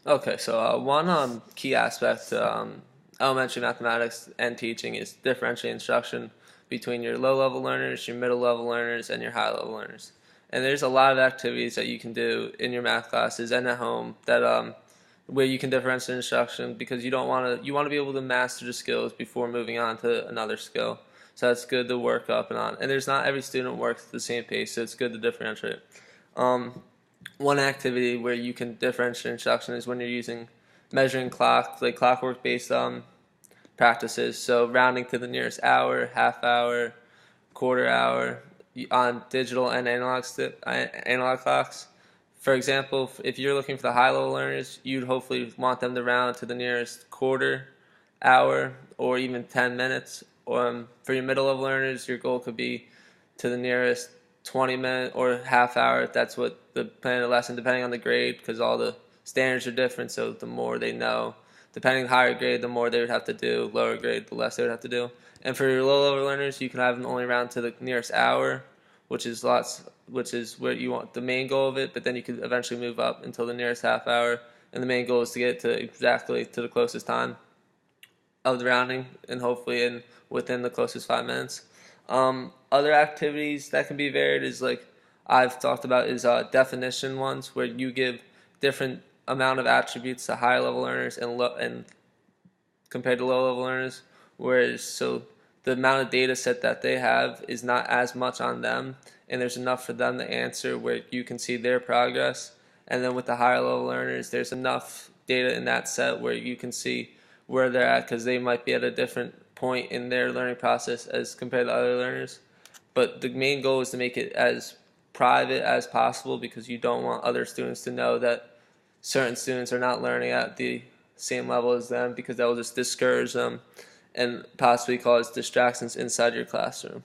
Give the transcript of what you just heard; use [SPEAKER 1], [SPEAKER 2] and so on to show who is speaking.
[SPEAKER 1] Okay, so one key aspect to elementary mathematics and teaching is differentiating instruction between your low-level learners, your middle-level learners, and your high-level learners. And there's a lot of activities that you can do in your math classes and at home that where you can differentiate instruction because you want to be able to master the skills before moving on to another skill. So that's good to work up and on. And there's not every student works at the same pace, so it's good to differentiate. Um, One activity where you can differentiate instruction is when you're using measuring clock, like clockwork based practices. So rounding to the nearest hour, half hour, quarter hour on digital and analog clocks. For example, if you're looking for the high level learners, you'd hopefully want them to round to the nearest quarter, hour, or even 10 minutes. For your middle level learners, your goal could be to the nearest 20 minute or half hour. That's what the plan of the lesson, depending on the grade, because all the standards are different. So the more they know, depending on higher grade, the more they would have to do. Lower grade, the less they would have to do. And for your low level learners, you can have them only round to the nearest hour, which is where you want the main goal of it. But then you could eventually move up until the nearest half hour, and the main goal is to get to exactly to the closest time of the rounding, and hopefully within the closest 5 minutes. Other activities that can be varied is like I've talked about is definition ones where you give different amount of attributes to high level learners and compared to low level learners. Whereas so the amount of data set that they have is not as much on them, and there's enough for them to answer where you can see their progress. And then with the higher level learners, there's enough data in that set where you can see where they're at because they might be at a different point in their learning process as compared to other learners. But the main goal is to make it as private as possible because you don't want other students to know that certain students are not learning at the same level as them because that will just discourage them and possibly cause distractions inside your classroom.